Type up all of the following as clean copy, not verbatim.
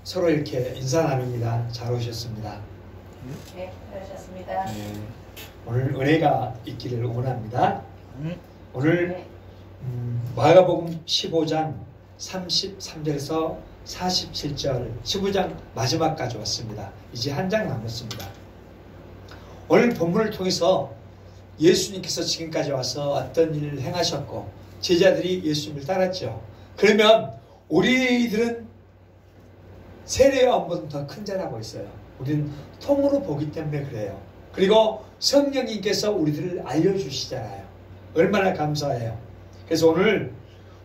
서로 이렇게 인사 나눕니다. 잘 오셨습니다. 네, 잘오셨습니다. 네, 오늘 은혜가 있기를 원합니다. 오늘 네. 마가복음 15장 33절에서 47절 15장 마지막까지 왔습니다. 이제 한 장 남았습니다. 오늘 본문을 통해서 예수님께서 지금까지 와서 어떤 일을 행하셨고 제자들이 예수님을 따랐죠. 그러면 우리들은 세례와 한번 더 큰 자라고 있어요. 우리는 통으로 보기 때문에 그래요. 그리고 성령님께서 우리들을 알려주시잖아요. 얼마나 감사해요. 그래서 오늘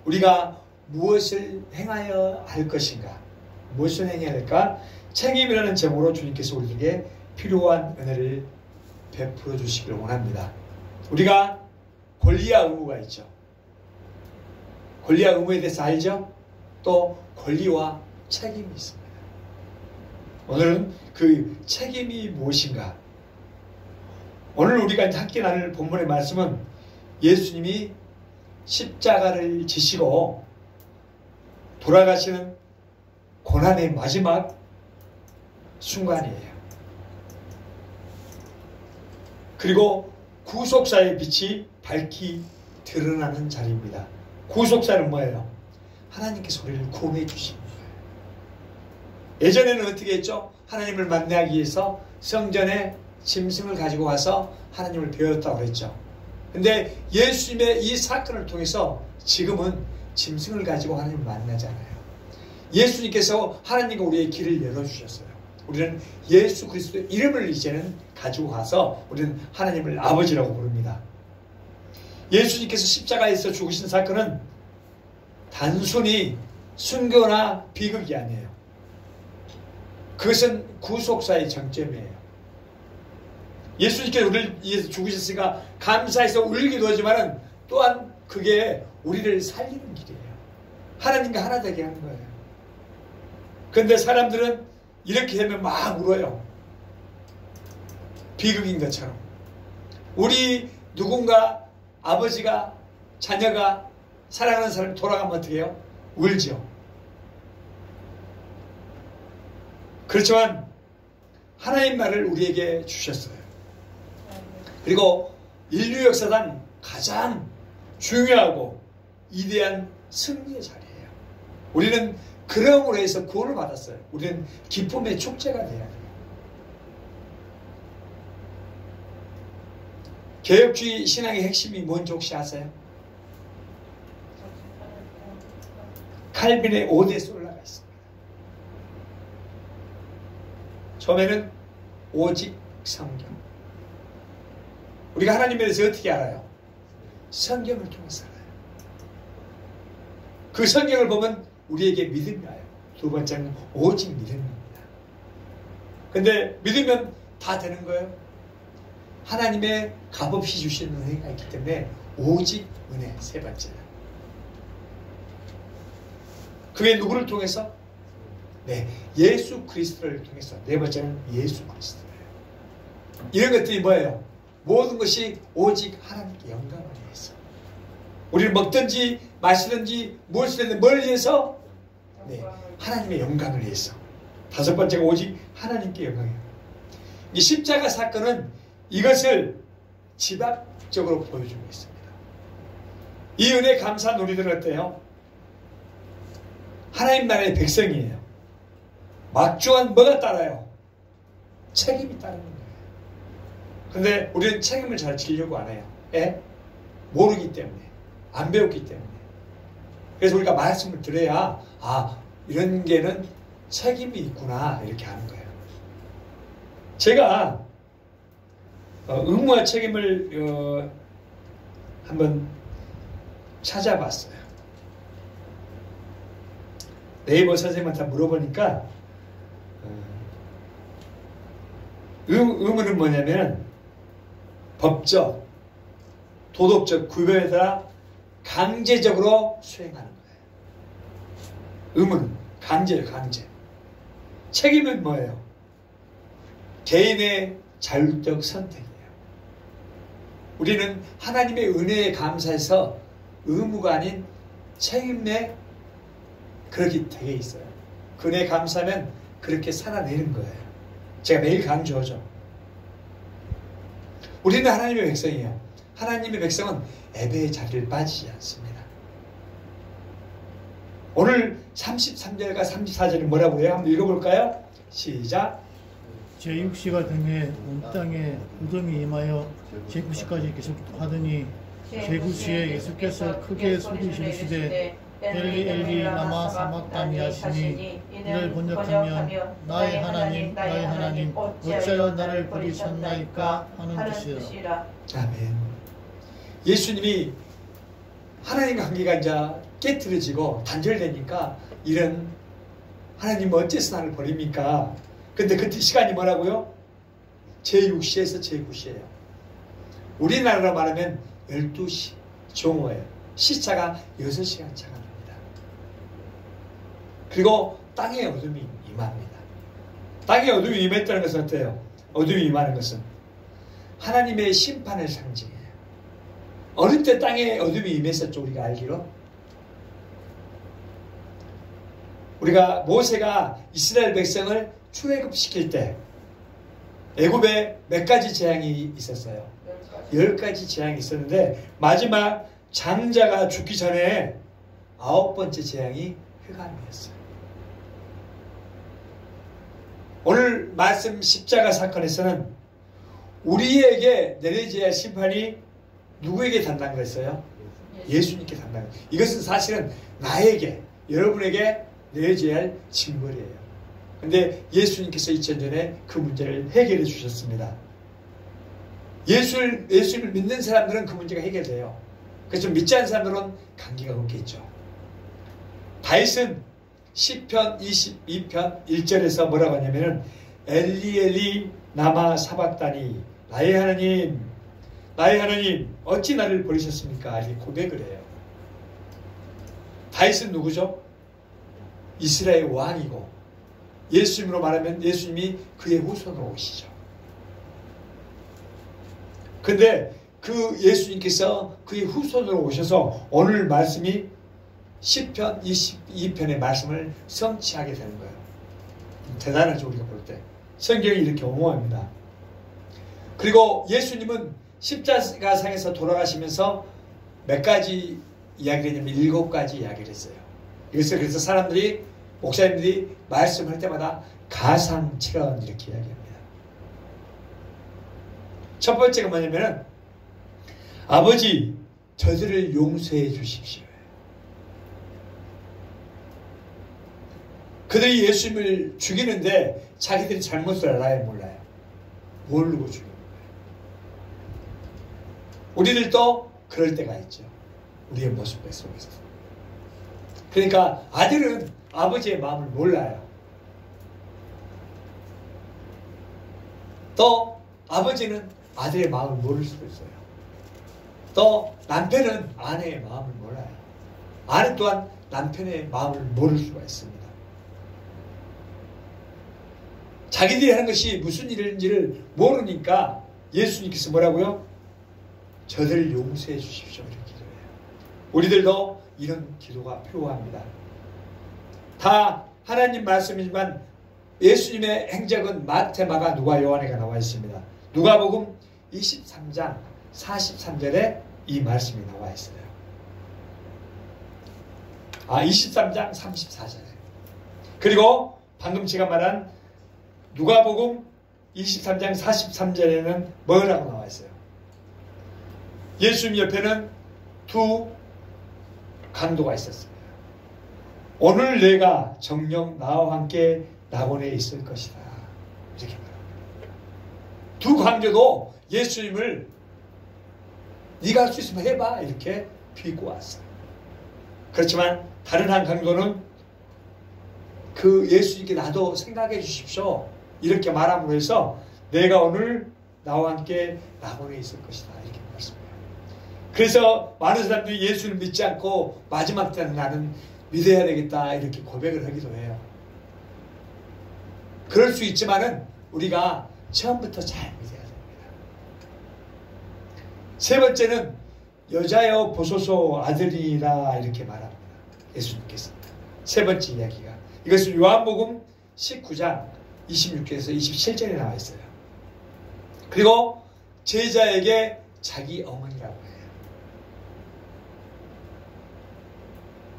우리가 무엇을 행하여 할 것인가, 무엇을 행해야 할까, 책임이라는 제목으로 주님께서 우리에게 필요한 은혜를 베풀어 주시기를 원합니다. 우리가 권리와 의무가 있죠. 권리와 의무에 대해서 알죠? 또 권리와 책임이 있습니다. 오늘은 그 책임이 무엇인가? 오늘 우리가 함께 나눌 본문의 말씀은 예수님이 십자가를 지시고 돌아가시는 고난의 마지막 순간이에요. 그리고 구속사의 빛이 밝히 드러나는 자리입니다. 구속사는 뭐예요? 하나님께서 우리를 구원해 주신 거예요. 예전에는 어떻게 했죠? 하나님을 만나기 위해서 성전에 짐승을 가지고 와서 하나님을 배웠다고 그랬죠. 근데 예수님의 이 사건을 통해서 지금은 짐승을 가지고 하나님을 만나잖아요. 예수님께서 하나님과 우리의 길을 열어주셨어요. 우리는 예수 그리스도의 이름을 이제는 가지고 가서 우리는 하나님을 아버지라고 부릅니다. 예수님께서 십자가에서 죽으신 사건은 단순히 순교나 비극이 아니에요. 그것은 구속사의 정점이에요. 예수님께서 우리를 위해서 죽으셨으니까 감사해서 울기도 하지만 또한 그게 우리를 살리는 길이에요. 하나님과 하나 되게 하는 거예요. 그런데 사람들은 이렇게 하면 막 울어요. 비극인 것처럼. 우리 누군가 아버지가 자녀가 사랑하는 사람이 돌아가면 어떻게 해요? 울죠. 그렇지만 하나님 나라를 우리에게 주셨어요. 그리고 인류 역사상 가장 중요하고 위대한 승리의 자리예요. 우리는 그러므로 해서 구원을 받았어요. 우리는 기쁨의 축제가 돼야 돼요. 개혁주의 신앙의 핵심이 뭔지 혹시 아세요? 칼빈의 5대 솔라가 있습니다. 처음에는 오직 성경. 우리가 하나님에 대해서 어떻게 알아요? 성경을 통해서 알아요. 그 성경을 보면 우리에게 믿음이 와요. 두 번째는 오직 믿음입니다. 근데 믿으면 다 되는 거예요? 하나님의 값없이 주시는 은혜가 있기 때문에 오직 은혜, 세 번째는. 그게 누구를 통해서? 네, 예수 그리스도를 통해서. 네 번째는 예수 그리스도예요. 이런 것들이 뭐예요? 모든 것이 오직 하나님께 영광을 위해서. 우리를 먹든지 마시든지 무엇을 했든 뭘 위해서? 네, 하나님의 영광을 위해서. 다섯 번째가 오직 하나님께 영광이에요. 이 십자가 사건은 이것을 지압적으로 보여주고 있습니다. 이 은혜 감사한 우리들은 어때요? 하나님 나라의 백성이에요. 막중한 뭐가 따라요? 책임이 따르는 거예요. 근데 우리는 책임을 잘 지려고 안 해요. 예? 모르기 때문에. 안 배웠기 때문에. 그래서 우리가 말씀을 들어야 이런 게는 책임이 있구나 이렇게 하는 거예요. 제가 의무와 책임을 한번 찾아봤어요. 네이버 선생님한테 물어보니까 의무는 뭐냐면 법적, 도덕적 구별에 따라 강제적으로 수행하는 거예요. 의무는 강제예요, 강제. 책임은 뭐예요? 개인의 자율적 선택이에요. 우리는 하나님의 은혜에 감사해서 의무가 아닌 책임에 그렇게 되어 있어요. 그 은혜에 감사하면 그렇게 살아내는 거예요. 제가 매일 강조하죠. 우리는 하나님의 백성이에요. 하나님의 백성은 예배의 자리를 빠지지 않습니다. 오늘 33절과 34절은 뭐라고 해요? 한번 읽어볼까요? 시작. 제6시가 등에 온 땅에 무덤이 임하여 제9시까지 계속하더니 제9시에 예수께서 크게 소리 지르시되 엘리 엘리 라마 사막다니 하시니 이를 번역하면 나의 하나님 나의 하나님 어찌하여 나를 버리셨나이까 하는 뜻이라. 아멘. 예수님이 하나님과 관계가 이제 깨트려지고 단절되니까 이런 하나님 어째서 나를 버립니까? 근데 그때 시간이 뭐라고요? 제6시에서 제9시예요. 우리나라로 말하면 12시 정오예요. 시차가 6시간 차가 납니다. 그리고 땅에 어둠이 임합니다. 땅에 어둠이 임했다는 것은 어때요? 어둠이 임하는 것은 하나님의 심판을 상징해요. 어느 때 땅에 어둠이 임했었죠? 우리가 알기로? 우리가 모세가 이스라엘 백성을 출애굽시킬 때 애굽에 몇 가지 재앙이 있었어요. 10가지 재앙이 있었는데 마지막 장자가 죽기 전에 9번째 재앙이 흑암이었어요. 오늘 말씀 십자가 사건에서는 우리에게 내려져야 할 심판이 누구에게 단다는 거였어요? 예수님께 단다는 거예요. 이것은 사실은 나에게, 여러분에게 내려져야 할 징벌이에요. 근데 예수님께서 2000전에 그 문제를 해결해 주셨습니다. 예수를 믿는 사람들은 그 문제가 해결돼요. 그래서 믿지 않는 사람들은 관계가 없겠죠. 다윗은 시편 22편 1절에서 뭐라고 하냐면은 엘리 엘리 나마 사박다니 나의 하나님 어찌 나를 버리셨습니까? 이렇게 고백을 해요. 다윗은 누구죠? 이스라엘 왕이고 예수님으로 말하면 예수님이 그의 후손으로 오시죠. 근데 그 예수님께서 그의 후손으로 오셔서 오늘 말씀이 시편 22편의 말씀을 성취하게 되는 거예요. 대단하죠, 우리가 볼 때. 성경이 이렇게 옹호합니다. 그리고 예수님은 십자가상에서 돌아가시면서 몇 가지 이야기를 했냐면 7가지 이야기를 했어요. 이것을 그래서 사람들이, 목사님들이 말씀할 때마다 가상칠언 이렇게 이야기합니다. 첫 번째가 뭐냐면은 아버지 저들을 용서해 주십시오. 그들이 예수님을 죽이는데 자기들이 잘못을 알아요, 몰라요? 모르고 죽이는 거예요. 우리들도 그럴 때가 있죠. 우리의 모습 속에서. 그러니까 아들은 아버지의 마음을 몰라요. 또 아버지는 아들의 마음을 모를 수도 있어요. 또 남편은 아내의 마음을 몰라요. 아내 또한 남편의 마음을 모를 수가 있습니다. 자기들이 하는 것이 무슨 일인지를 모르니까 예수님께서 뭐라고요? 저들을 용서해 주십시오. 이렇게 기도해요. 우리들도 이런 기도가 필요합니다. 다 하나님 말씀이지만 예수님의 행적은 마태, 마가, 누가, 요한에가 나와 있습니다. 누가복음 23장 43절에 이 말씀이 나와 있어요. 23장 34절에. 그리고 방금 제가 말한 누가복음 23장 43절에는 뭐라고 나와 있어요? 예수님 옆에는 두 강도가 있었습니다. 오늘 내가 정녕 나와 함께 낙원에 있을 것이다. 이렇게 말합니다. 두 강도도 예수님을 네가 할 수 있으면 해봐 이렇게 비고 왔어요. 그렇지만 다른 한 강도는 그 예수님께 나도 생각해 주십시오 이렇게 말함으로 해서 내가 오늘 나와 함께 낙원에 있을 것이다 이렇게 말씀해요. 그래서 많은 사람들이 예수를 믿지 않고 마지막 때는 나는 믿어야 되겠다 이렇게 고백을 하기도 해요. 그럴 수 있지만은 우리가 처음부터 잘 믿어야 됩니다. 세 번째는 여자여 보소서 아들이라 이렇게 말합니다. 예수님께서 세 번째 이야기가 이것은 요한복음 19장 26절에서 27절에 나와 있어요. 그리고 제자에게 자기 어머니라고 해요.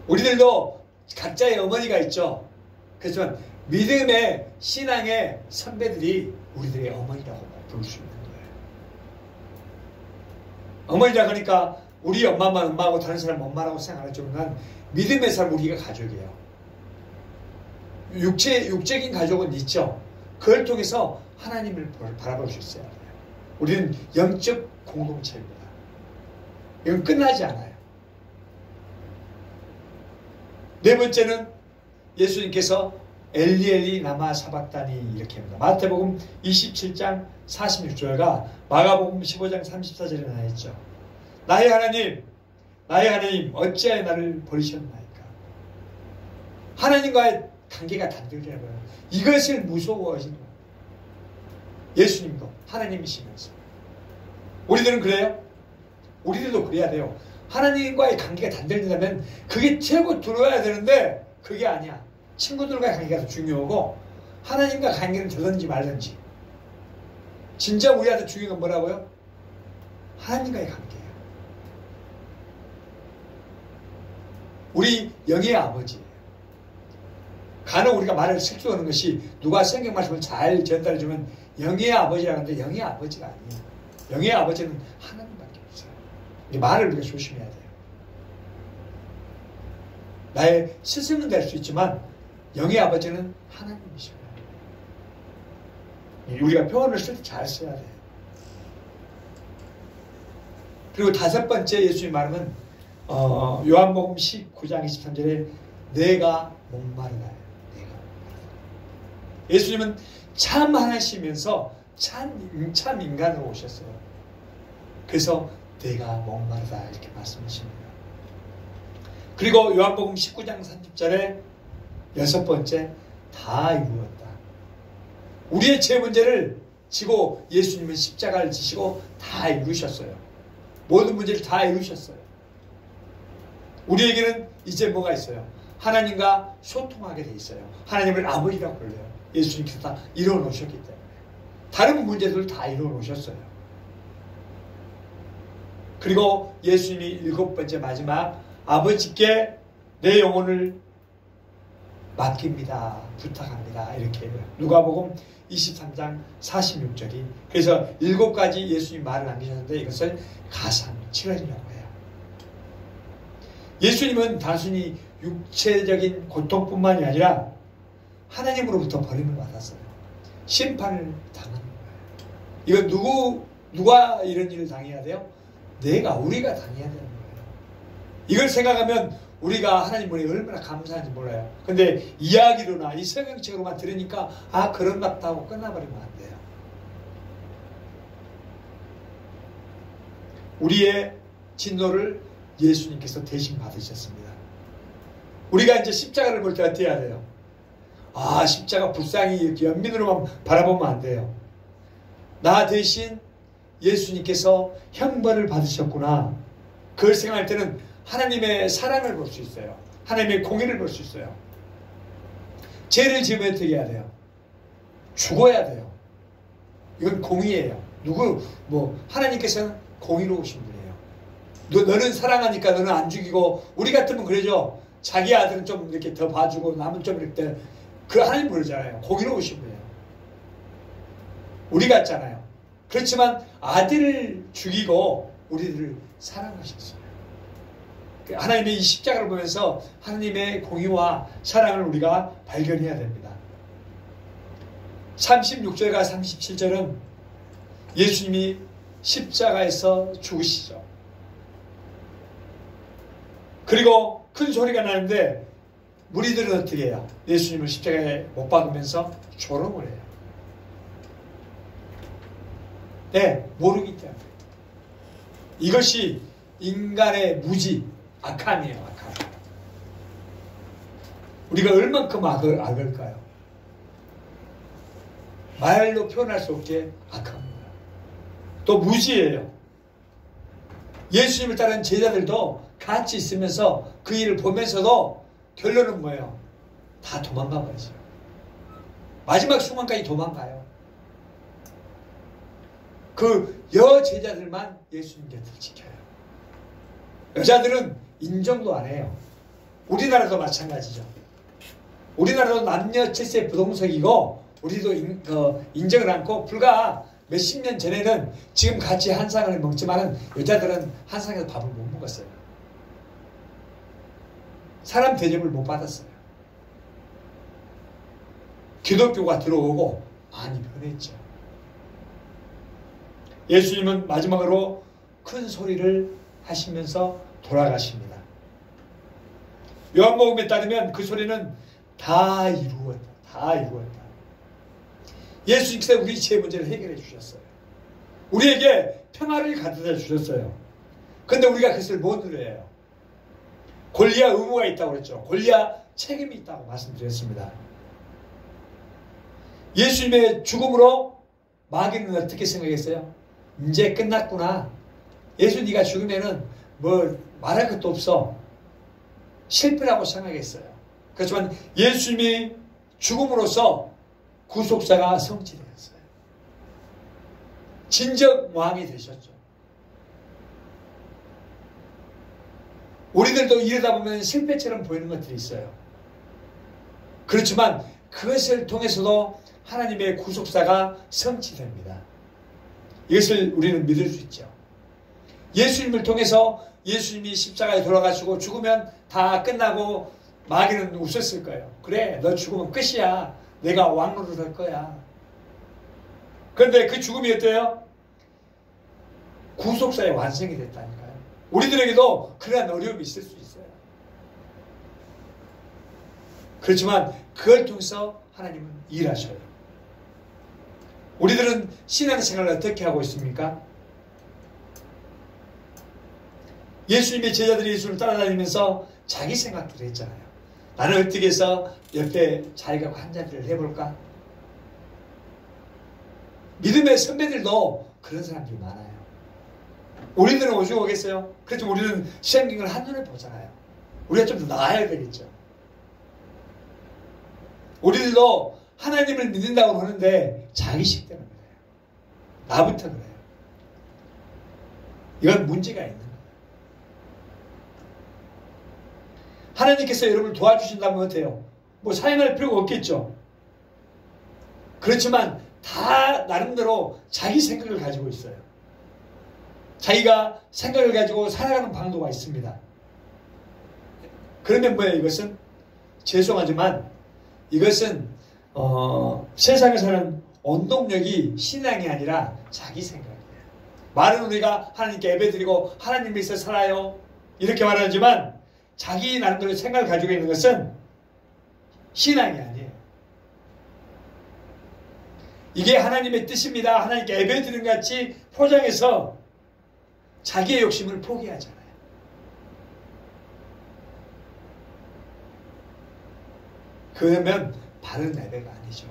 우리들도 각자의 어머니가 있죠. 그렇지만 믿음의 신앙의 선배들이 우리들의 어머니라고 부를 수 있는 거예요. 어머니라 그러니까 우리 엄마만 엄마하고 다른 사람 엄마라고 생각하지만 믿음의 사람 우리가 가족이에요. 육적인 가족은 있죠. 그걸 통해서 하나님을 바라볼 수 있어야 돼요. 우리는 영적 공동체입니다. 이건 끝나지 않아요. 네 번째는 예수님께서 엘리 엘리 라마 사박다니 이렇게 합니다. 마태복음 27장 46절과 마가복음 15장 34절에 나와 있죠. 나의 하나님 어찌하여 나를 버리셨나이까. 하나님과의 관계가 단절되어요. 이것을 무서워하시는 거예요. 예수님도 하나님이시면서. 우리들은 그래요? 우리들도 그래야 돼요. 하나님과의 관계가 단절된다면 그게 최고 들어야 되는데 그게 아니야. 친구들과의 관계가 더 중요하고 하나님과 관계는 되든지 말든지. 진짜 우리한테 중요한 건 뭐라고요? 하나님과의 관계예요. 우리 영의 아버지예요. 간혹 우리가 말을 실수하는 것이 누가 성경 말씀을 잘 전달해주면 영의 아버지라고 하는데 영의 아버지가 아니에요. 영의 아버지는 하나님밖에 없어요. 이 말을 우리가 조심해야 돼요. 나의 스승은 될 수 있지만 영의 아버지는 하나님이십니다. 우리가 표현을 쓸 때 잘 써야 돼요. 그리고 다섯 번째 예수님 말은 요한복음 19장 23절에 내가 목마르다. 예수님은 참 하나시면서 참 인간으로 오셨어요. 그래서 내가 목마르다 이렇게 말씀하십니다. 그리고 요한복음 19장 30절에 여섯 번째 다 이루었다. 우리의 죄 문제를 지고 예수님은 십자가를 지시고 다 이루셨어요. 모든 문제를 다 이루셨어요. 우리에게는 이제 뭐가 있어요? 하나님과 소통하게 돼 있어요. 하나님을 아버지라고 불러요. 예수님께서 다 이루어 놓으셨기 때문에. 다른 문제들을 다 이루어 놓으셨어요. 그리고 예수님이 일곱 번째 마지막 아버지께 내 영혼을 맡깁니다. 부탁합니다. 이렇게 해요. 누가복음 23장 46절이. 그래서 일곱 가지 예수님 말을 남기셨는데 이것을 가상 7월이라고 해요. 예수님은 단순히 육체적인 고통뿐만이 아니라 하나님으로부터 버림을 받았어요. 심판을 당하는 거예요. 이건 누가 이런 일을 당해야 돼요? 우리가 당해야 되는 거예요. 이걸 생각하면 우리가 하나님 보니 얼마나 감사한지 몰라요. 근데 이야기로나 이 성경책으로만 들으니까 그런갑다 하고 끝나버리면 안 돼요. 우리의 진노를 예수님께서 대신 받으셨습니다. 우리가 이제 십자가를 볼 때 어떻게 해야 돼요? 십자가 불쌍히 이렇게 연민으로만 바라보면 안 돼요. 나 대신 예수님께서 형벌을 받으셨구나. 그걸 생각할 때는 하나님의 사랑을 볼 수 있어요. 하나님의 공의를 볼 수 있어요. 죄를 지으면 어떻게 해야 돼요? 죽어야 돼요. 이건 공의예요. 하나님께서는 공의로우신 분이에요. 너는 사랑하니까 너는 안 죽이고, 우리 같으면 그러죠. 자기 아들은 좀 이렇게 더 봐주고 남은 좀 이렇게 그 하나님 그러잖아요. 공의로우신 분이에요. 우리 같잖아요. 그렇지만 아들을 죽이고 우리들을 사랑하셨어요. 하나님의 이 십자가를 보면서 하나님의 공의와 사랑을 우리가 발견해야 됩니다. 36절과 37절은 예수님이 십자가에서 죽으시죠. 그리고 큰 소리가 나는데 무리들은 어떻게 해요? 예수님을 십자가에 못 박으면서 조롱을 해요. 네, 모르기 때문에. 이것이 인간의 무지, 악함이에요. 악함. 우리가 얼만큼 악을까요? 말로 표현할 수 없게 악합니다. 또 무지예요. 예수님을 따르는 제자들도 같이 있으면서 그 일을 보면서도 결론은 뭐예요? 다 도망가 버리죠. 마지막 순간까지 도망가요. 그 여제자들만 예수님 곁을 지켜요. 여자들은 인정도 안 해요. 우리나라도 마찬가지죠. 우리나라도 남녀 칠세 부동석이고 우리도 인정을 않고 불과 몇십 년 전에는 지금 같이 한 상을 먹지만은 여자들은 한 상에서 밥을 못 먹었어요. 사람 대접을 못 받았어요. 기독교가 들어오고 많이 변했죠. 예수님은 마지막으로 큰 소리를 하시면서 돌아가십니다. 요한복음에 따르면 그 소리는 다 이루었다. 다 이루었다. 예수님께서 우리 죄 문제를 해결해 주셨어요. 우리에게 평화를 가져다 주셨어요. 그런데 우리가 그것을 못 누려요. 권리와 의무가 있다고 그랬죠. 권리와 책임이 있다고 말씀드렸습니다. 예수님의 죽음으로 마귀는 어떻게 생각했어요? 이제 끝났구나. 예수 네가 죽으면은 뭐 말할 것도 없어. 실패라고 생각했어요. 그렇지만 예수님이 죽음으로써 구속사가 성취되었어요. 진정 왕이 되셨죠. 우리들도 이러다 보면 실패처럼 보이는 것들이 있어요. 그렇지만 그것을 통해서도 하나님의 구속사가 성취됩니다. 이것을 우리는 믿을 수 있죠. 예수님을 통해서 예수님이 십자가에 돌아가시고 죽으면 다 끝나고 마귀는 웃었을 거예요. 그래, 너 죽으면 끝이야. 내가 왕노릇 할 거야. 그런데 그 죽음이 어때요? 구속사의 완성이 됐다니까요. 우리들에게도 그러한 어려움이 있을 수 있어요. 그렇지만 그걸 통해서 하나님은 일하셔요. 우리들은 신앙생활을 어떻게 하고 있습니까? 예수님의 제자들이 예수를 따라다니면서 자기 생각들을 했잖아요. 나는 어떻게 해서 옆에 자기가 한 자리를 해볼까? 믿음의 선배들도 그런 사람들이 많아요. 우리들은 오죽 오겠어요? 그렇지만 우리는 시험경을 한눈에 보잖아요. 우리가 좀 더 나아야 되겠죠. 우리들도 하나님을 믿는다고 하는데 자기식 때문에 그래요. 나부터 그래요. 이건 문제가 있는 거예요. 하나님께서 여러분을 도와주신다면 어때요? 뭐 사용할 필요가 없겠죠. 그렇지만 다 나름대로 자기 생각을 가지고 있어요. 자기가 생각을 가지고 살아가는 방도가 있습니다. 그러면 뭐예요? 이것은 죄송하지만 이것은 세상에서는 원동력이 신앙이 아니라 자기 생각이에요. 말은 우리가 하나님께 예배드리고 하나님 밑에서 살아요 이렇게 말하지만 자기 나름대로 생각을 가지고 있는 것은 신앙이 아니에요. 이게 하나님의 뜻입니다. 하나님께 예배드리는 것 같이 포장해서 자기의 욕심을 포기하잖아요. 그러면 바른 예배가 아니죠.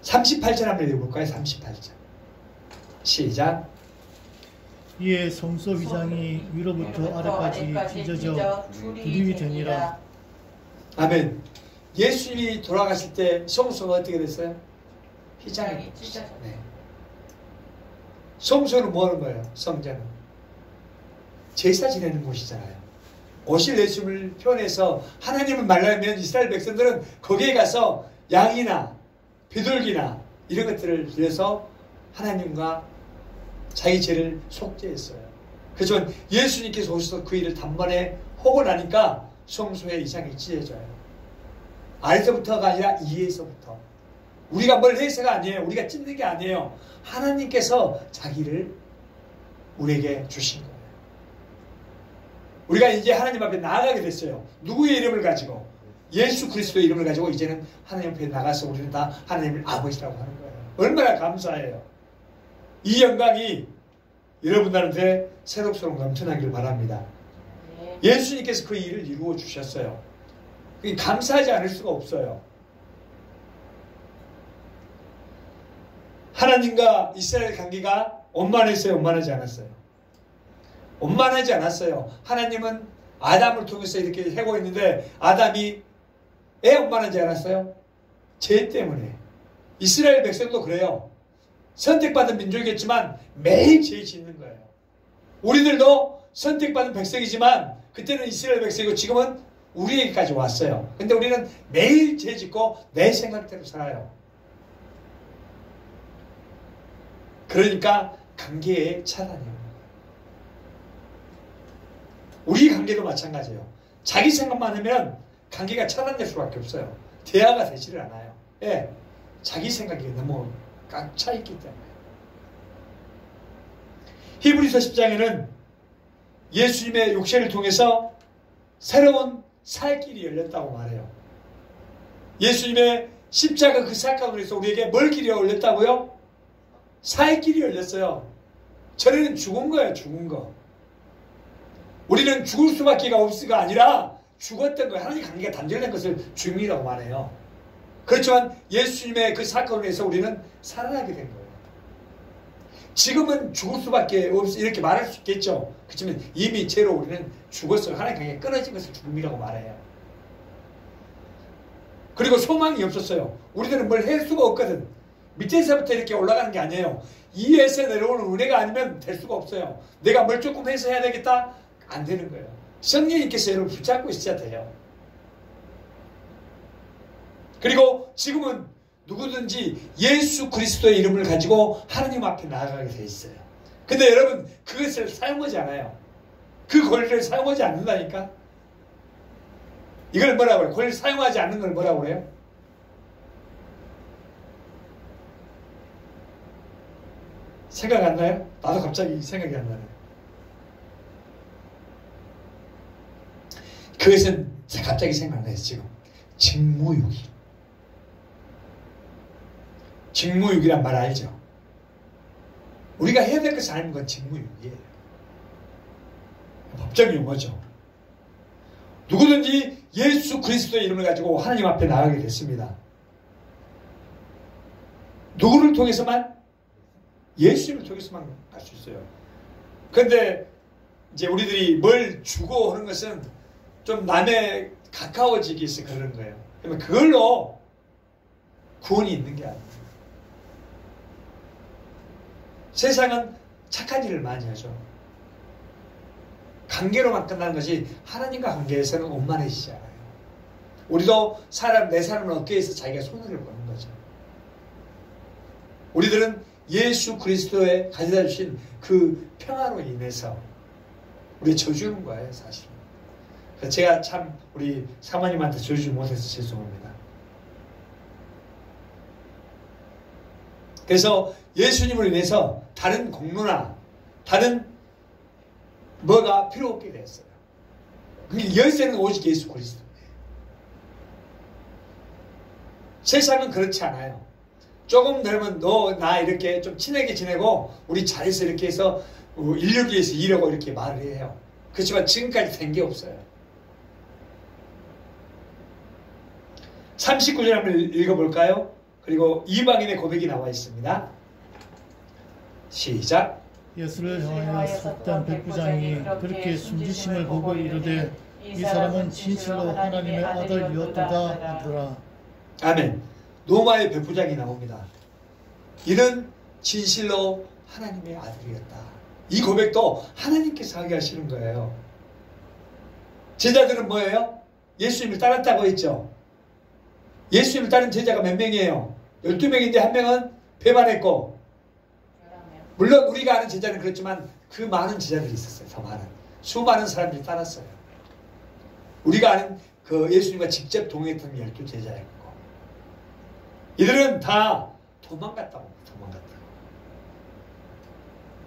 38절 한번 읽어볼까요? 38절 시작. 이에 성소 위장이 위로부터 아래까지 찢어져 두림이 되니라. 아멘. 예수님이 돌아가실 때 성소가 어떻게 됐어요? 휘장이 찢어져. 네. 성소는 뭐 하는 거예요? 성전은 제사 지내는 곳이잖아요. 옷을 예수님을 표현해서 하나님을 말하면 이스라엘 백성들은 거기에 가서 양이나 비둘기나 이런 것들을 드려서 하나님과 자기 죄를 속죄했어요. 그렇지만 예수님께서 오셔서 그 일을 단번에 하고 나니까 성소의 이상이 찢어져요. 아래서부터가 아니라 이에서부터. 우리가 뭘 해서가 아니에요. 우리가 찢는 게 아니에요. 하나님께서 자기를 우리에게 주신 거예요. 우리가 이제 하나님 앞에 나아가게 됐어요. 누구의 이름을 가지고? 예수 그리스도의 이름을 가지고 이제는 하나님 앞에 나가서 우리는 다 하나님을 아버지라고 하는 거예요. 얼마나 감사해요. 이 영광이 여러분들한테 새록새록 넘쳐나기를 바랍니다. 예수님께서 그 일을 이루어 주셨어요. 감사하지 않을 수가 없어요. 하나님과 이스라엘 관계가 원만했어요? 원만하지 않았어요? 원만하지 않았어요. 하나님은 아담을 통해서 이렇게 하고 있는데 아담이 애 엄마는지 알았어요? 죄 때문에. 이스라엘 백성도 그래요. 선택받은 민족이겠지만 매일 죄 짓는 거예요. 우리들도 선택받은 백성이지만 그때는 이스라엘 백성이고 지금은 우리에게까지 왔어요. 근데 우리는 매일 죄 짓고 내 생각대로 살아요. 그러니까 관계의 차단이에요. 우리 관계도 마찬가지예요. 자기 생각만 하면 관계가 차단될 수밖에 없어요. 대화가 되지를 않아요. 예, 자기 생각이 너무 꽉 차 있기 때문에. 히브리서 10장에는 예수님의 육체를 통해서 새로운 살 길이 열렸다고 말해요. 예수님의 십자가 그 사건으로 해서 우리에게 뭘 길이 열렸다고요? 살 길이 열렸어요. 전에는 죽은 거예요. 죽은 거. 우리는 죽을 수밖에 없을가 아니라 죽었던 거예요. 하나님 관계가 단절된 것을 죽음이라고 말해요. 그렇지만 예수님의 그 사건으로 해서 우리는 살아나게 된 거예요. 지금은 죽을 수밖에 없어 이렇게 말할 수 있겠죠. 그렇지만 이미 죄로 우리는 죽었어요. 하나님 관계가 끊어진 것을 죽음이라고 말해요. 그리고 소망이 없었어요. 우리들은 뭘 할 수가 없거든. 밑에서부터 이렇게 올라가는 게 아니에요. 위에서 내려오는 은혜가 아니면 될 수가 없어요. 내가 뭘 조금 해서 해야 되겠다? 안 되는 거예요. 성령님께서 여러분 붙잡고 있어야 돼요. 그리고 지금은 누구든지 예수 그리스도의 이름을 가지고 하나님 앞에 나아가게 돼 있어요. 근데 여러분 그것을 사용하지 않아요. 그 권리를 사용하지 않는다니까. 이걸 뭐라고 해요? 권리를 사용하지 않는 걸 뭐라고 그래요? 생각 안 나요? 나도 갑자기 생각이 안 나네. 그것은 갑자기 생각나요. 지금 직무유기. 직무유기란 말 알죠? 우리가 해야 될 것을 아는 건 직무유기예요. 법적 용어죠. 누구든지 예수 그리스도의 이름을 가지고 하나님 앞에 나가게 됐습니다. 누구를 통해서만? 예수님을 통해서만 갈 수 있어요. 그런데 이제 우리들이 뭘 주고 하는 것은 좀 남에 가까워지기 위해서 그러는 거예요. 그러면 그걸로 구원이 있는 게 아니에요. 세상은 착한 일을 많이 하죠. 관계로만 끝나는 것이 하나님과 관계에서는 원만해지지 않아요. 우리도 내 사람을 얻기 위해서 자기가 손해를 보는 거죠. 우리들은 예수 그리스도의 가져다 주신 그 평화로 인해서 우리 져주는 거예요, 사실. 제가 참 우리 사모님한테 져주지 못해서 죄송합니다. 그래서 예수님을 인해서 다른 공로나 다른 뭐가 필요 없게 됐어요. 그러니까 열쇠는 오직 예수 그리스도예요. 세상은 그렇지 않아요. 조금 되면 나 이렇게 좀 친하게 지내고 우리 잘해서 이렇게 해서 인류를 위해서 일하고 이렇게 말을 해요. 그렇지만 지금까지 된 게 없어요. 39절 한번 읽어볼까요? 그리고 이방인의 고백이 나와 있습니다. 시작. 예수를 향하여 섰던 백부장이 그렇게 숨지심을 보고 이르되 이 사람은 진실로 하나님의 아들이었도다 하더라. 아멘. 노마의 백부장이 나옵니다. 이는 진실로 하나님의 아들이었다. 이 고백도 하나님께서 하게 하시는 거예요. 제자들은 뭐예요? 예수님을 따랐다고 했죠. 예수님을 따른 제자가 몇 명이에요? 12명인데 한 명은 배반했고, 물론 우리가 아는 제자는 그렇지만 그 많은 제자들이 있었어요. 더 많은 수많은 사람들이 따랐어요. 우리가 아는 그 예수님과 직접 동행했던 12제자였고 이들은 다 도망갔다고.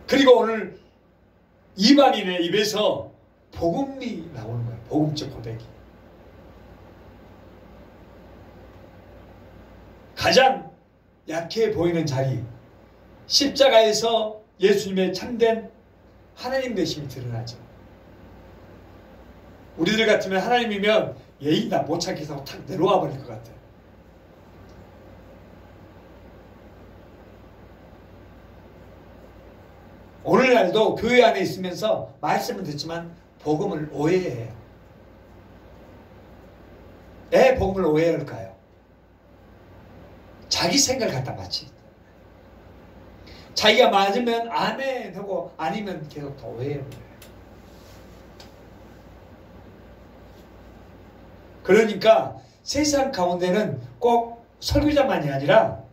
그리고 오늘 이방인의 입에서 복음이 나오는 거예요. 복음적 고백이. 가장 약해 보이는 자리, 십자가에서 예수님의 참된 하나님 되심이 드러나죠. 우리들 같으면 하나님이면 예의나 못 찾겠어 하고 탁 내려와 버릴 것 같아요. 오늘날도 교회 안에 있으면서 말씀은 듣지만 복음을 오해해요. 왜 복음을 오해할까요? 자기 생각을 갖다 맞지. 자기가 맞으면 아멘 하고 아니면 계속 더 오해해버려요. 그러니까 세상 가운데는 꼭 설교자만이 아니라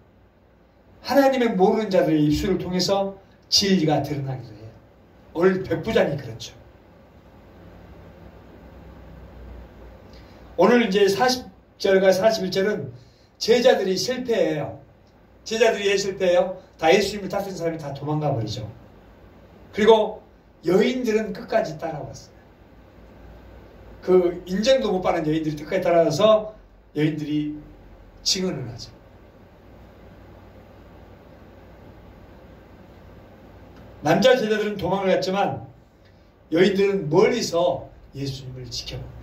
하나님의 모르는 자들의 입술을 통해서 진리가 드러나기도 해요. 오늘 백부장이 그렇죠. 오늘 이제 40절과 41절은 제자들이 실패해요. 제자들이 왜 실패해요? 다 예수님을 따르는 사람이 다 도망가 버리죠. 그리고 여인들은 끝까지 따라왔어요. 그 인정도 못 받는 여인들이 끝까지 따라와서 여인들이 증언을 하죠. 남자 제자들은 도망을 갔지만 여인들은 멀리서 예수님을 지켜봅니다.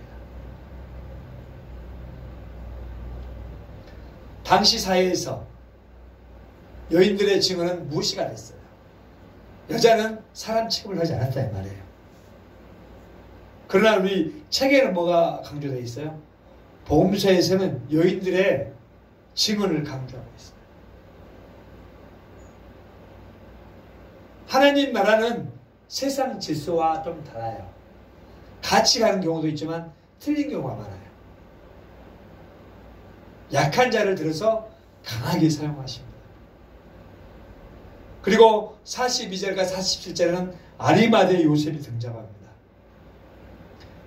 당시 사회에서 여인들의 증언은 무시가 됐어요. 여자는 사람 취급을 하지 않았다 이 말이에요. 그러나 우리 책에는 뭐가 강조되어 있어요? 복음서에서는 여인들의 증언을 강조하고 있어요. 하나님 나라는 세상 질서와 좀 달라요. 같이 가는 경우도 있지만 틀린 경우가 많아요. 약한 자를 들어서 강하게 사용하십니다. 그리고 42절과 47절에는 아리마대 요셉이 등장합니다.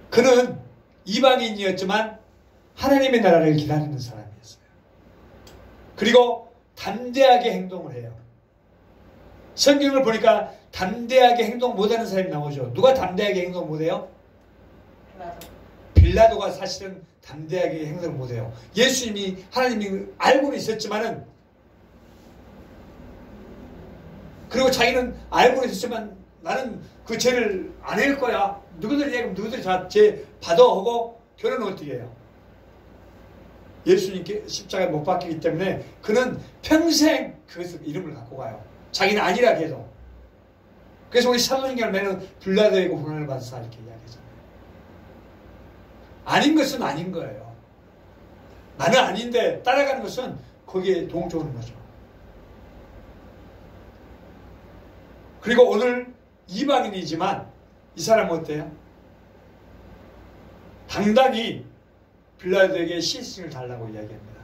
그는 이방인이었지만 하나님의 나라를 기다리는 사람이었어요. 그리고 담대하게 행동을 해요. 성경을 보니까 담대하게 행동 못하는 사람이 나오죠. 누가 담대하게 행동 못해요? 빌라도가 사실은 담대하게 행동을 못해요. 예수님이 하나님이 알고는 있었지만은 그리고 자기는 알고는 있었지만 나는 그 죄를 안 할 거야. 누구들이 얘기하면 누구들이 다 죄 받아 하고 결혼은 어떻게 해요? 예수님께 십자가에 못 박히기 때문에 그는 평생 그것을 이름을 갖고 가요. 자기는 아니라 해도. 그래서 우리 사도행전에는 빌라도에게 고난을 받았다 이렇게 이야기하잖아요. 아닌 것은 아닌 거예요. 나는 아닌데 따라가는 것은 거기에 동조하는 거죠. 그리고 오늘 이방인이지만 이 사람은 어때요? 당당히 빌라도에게 시신을 달라고 이야기합니다.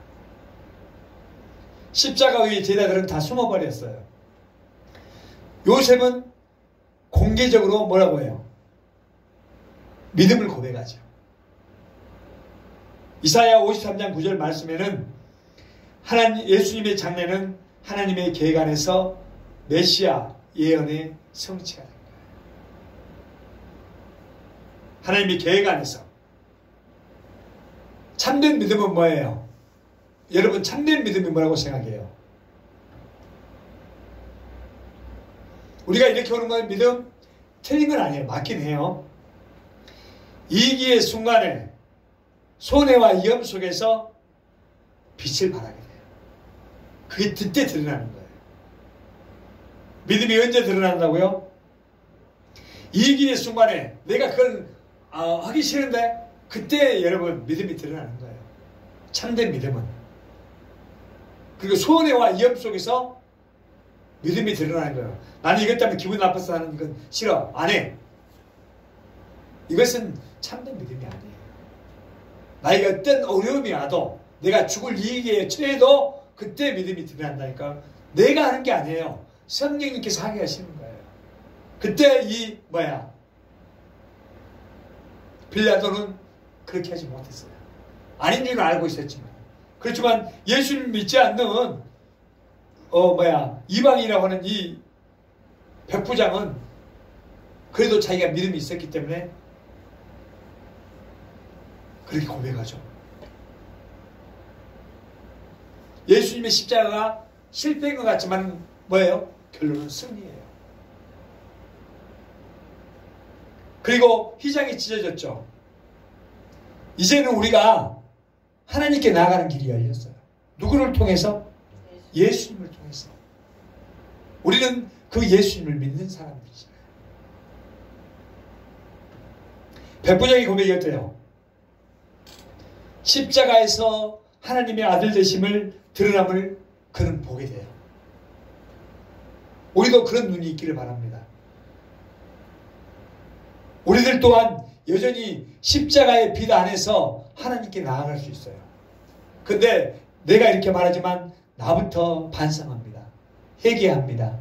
십자가 위에 제자들은 다 숨어버렸어요. 요셉은 공개적으로 뭐라고 해요? 믿음을 고백하죠. 이사야 53장 9절 말씀에는 예수님의 장래는 하나님의 계획 안에서 메시아 예언의 성취가 된 거예요. 하나님의 계획 안에서. 참된 믿음은 뭐예요? 여러분 참된 믿음이 뭐라고 생각해요? 우리가 이렇게 오는 건 믿음? 틀린 건 아니에요. 맞긴 해요. 위기의 순간에 손해와 위험 속에서 빛을 발하게 돼요. 그게 그때 드러나는 거예요. 믿음이 언제 드러난다고요? 위기의 순간에 내가 그걸 하기 싫은데 그때 여러분 믿음이 드러나는 거예요. 참된 믿음은. 그리고 손해와 위험 속에서 믿음이 드러나는 거예요. 나는 이것 때문에 기분 나빠서 하는 건 싫어. 안 해. 이것은 참된 믿음이 아니에요. 나에게 어떤 어려움이 와도 내가 죽을 위기에 처해도 그때 믿음이 드러난다니까. 내가 하는 게 아니에요. 성령님께서 하게 하시는 거예요. 그때 빌라도는 그렇게 하지 못했어요. 아닌 줄은 알고 있었지만. 그렇지만 예수를 믿지 않는 이방이라고 하는 이 백부장은 그래도 자기가 믿음이 있었기 때문에 그렇게 고백하죠. 예수님의 십자가가 실패인 것 같지만 뭐예요? 결론은 승리예요. 그리고 휘장이 찢어졌죠. 이제는 우리가 하나님께 나아가는 길이 열렸어요. 누구를 통해서? 예수님을 통해서. 우리는 그 예수님을 믿는 사람들이잖아요. 백부장의 고백이 어때요? 십자가에서 하나님의 아들 되심을 드러남을 그는 보게 돼요. 우리도 그런 눈이 있기를 바랍니다. 우리들 또한 여전히 십자가의 빛 안에서 하나님께 나아갈 수 있어요. 근데 내가 이렇게 말하지만 나부터 반성합니다. 회개합니다.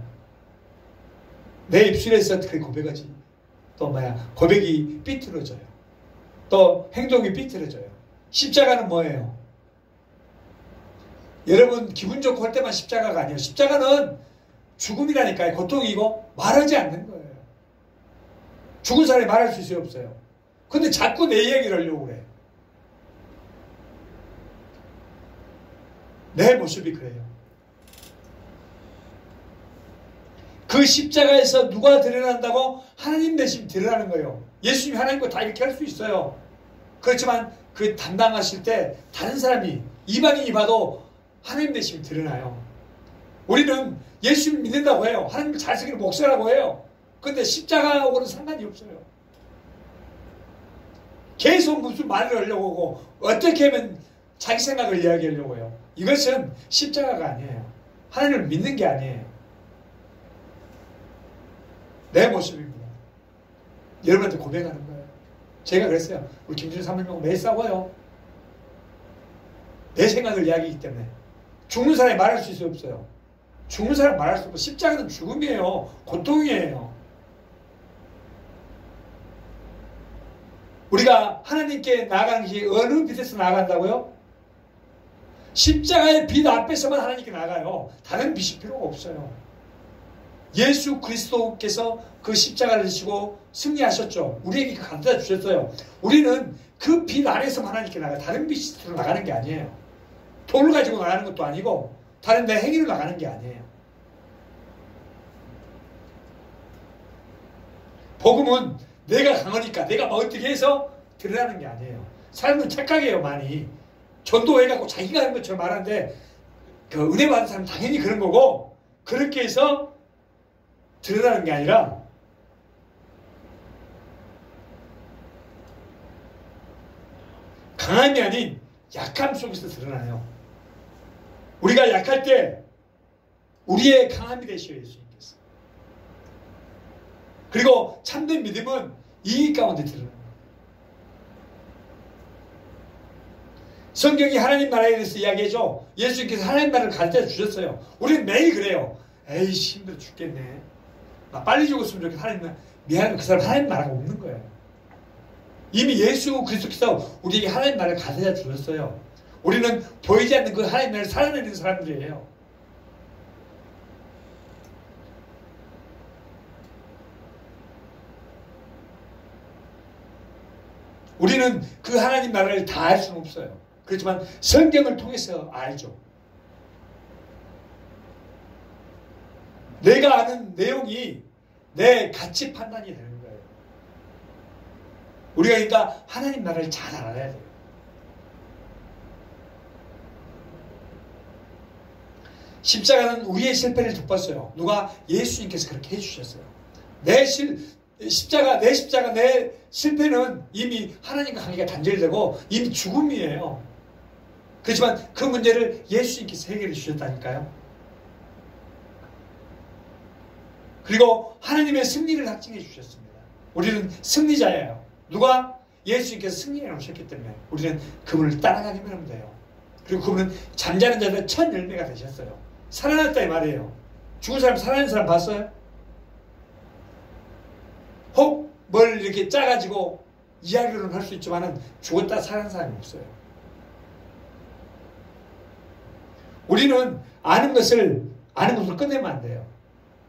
내 입술에서 어떻게 고백하지? 또 고백이 삐뚤어져요. 또 행동이 삐뚤어져요. 십자가는 뭐예요? 여러분 기분 좋고 할 때만 십자가가 아니에요. 십자가는 죽음이라니까요. 고통이고 말하지 않는 거예요. 죽은 사람이 말할 수 있어요? 없어요? 근데 자꾸 내 이야기를 하려고 그래. 내 모습이 그래요. 그 십자가에서 누가 드러난다고? 하나님 대신 드러나는 거예요. 예수님이 하나님과 다 이렇게 할 수 있어요. 그렇지만 그 담당하실 때 다른 사람이 이방인이 봐도 하나님 대신 드러나요. 우리는 예수님 믿는다고 해요. 하나님을 잘생긴 목사라고 해요. 근데 십자가하고는 상관이 없어요. 계속 무슨 말을 하려고 하고 어떻게 하면 자기 생각을 이야기하려고 해요. 이것은 십자가가 아니에요. 하나님을 믿는 게 아니에요. 내 모습입니다. 여러분한테 고백하는 거예요. 제가 그랬어요. 우리 김준일 사모님하고 매일 싸워요. 내 생각을 이야기하기 때문에. 죽는 사람이 말할 수 있어요? 없어요? 죽는 사람 말할 수 없고 십자가는 죽음이에요. 고통이에요. 우리가 하나님께 나아가는 것이 어느 빛에서 나아간다고요? 십자가의 빛 앞에서만 하나님께 나가요. 다른 빛이 필요가 없어요. 예수 그리스도께서 그 십자가를 지시고 승리하셨죠. 우리에게 가져다 주셨어요. 우리는 그 빛 안에서만 하나님께 나가요. 다른 빛으로 나가는 게 아니에요. 돈을 가지고 나가는 것도 아니고 다른 내 행위로 나가는 게 아니에요. 복음은 내가 강하니까 내가 뭐 어떻게 해서 드러나는 게 아니에요. 사람은 착각해요. 많이 전도해갖고 자기가 하는 것처럼 말하는데 그 은혜 받은 사람은 당연히 그런 거고 그렇게 해서 드러나는 게 아니라 강함이 아닌 약함 속에서 드러나요. 우리가 약할 때 우리의 강함이 되시오 예수님께서. 그리고 참된 믿음은 이 가운데 드러나요. 성경이 하나님 나라에 대해서 이야기해줘. 예수님께서 하나님 나라를 가르쳐 주셨어요. 우리는 매일 그래요. 에이씨 힘들어 죽겠네. 나 빨리 죽었으면 좋겠다. 하나님 나라. 미안해. 그 사람 하나님 나라가 없는 거예요. 이미 예수 그리스도께서 우리에게 하나님 나라를 가르쳐 주셨어요. 우리는 보이지 않는 그 하나님 나라를 살아내는 사람들이에요. 우리는 그 하나님 나라를 다 알 수는 없어요. 그렇지만 성경을 통해서 알죠. 내가 아는 내용이 내 가치 판단이 되는 거예요. 우리가 그러니까 하나님 나라를 잘 알아야 돼요. 십자가는 우리의 실패를 덮었어요. 누가? 예수님께서 그렇게 해주셨어요. 내 십자가, 내 실패는 이미 하나님과 관계가 단절되고 이미 죽음이에요. 그렇지만 그 문제를 예수님께서 해결해 주셨다니까요. 그리고 하나님의 승리를 확증해 주셨습니다. 우리는 승리자예요. 누가? 예수님께서 승리해 놓으셨기 때문에 우리는 그분을 따라가기만 하면 돼요. 그리고 그분은 잠자는 자들 첫 열매가 되셨어요. 살아났다 이 말이에요. 죽은 사람 살아난 사람 봤어요? 혹 뭘 이렇게 짜가지고 이야기로는 할 수 있지만은 죽었다 살아난 사람이 없어요. 우리는 아는 것을 끝내면 안 돼요.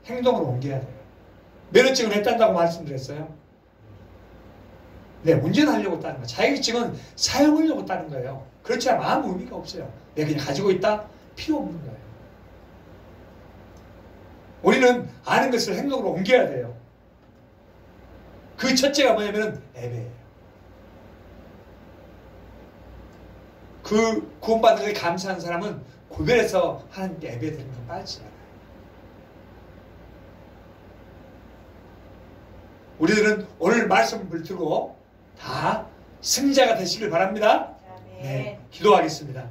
행동으로 옮겨야 돼요. 면허증을 했단다고 말씀드렸어요. 네, 운전하려고 따는 거예요. 자격증은 사용하려고 따는 거예요. 그렇지 않으면 아무 의미가 없어요. 내가 그냥 가지고 있다? 필요 없는 거예요. 우리는 아는 것을 행동으로 옮겨야 돼요. 그 첫째가 뭐냐면 예배예요. 그 구원받은 데 감사한 사람은 구별해서 하나님께 예배드리는 거 빠지지 않아요. 우리들은 오늘 말씀을 들고 다 승자가 되시길 바랍니다. 네, 기도하겠습니다.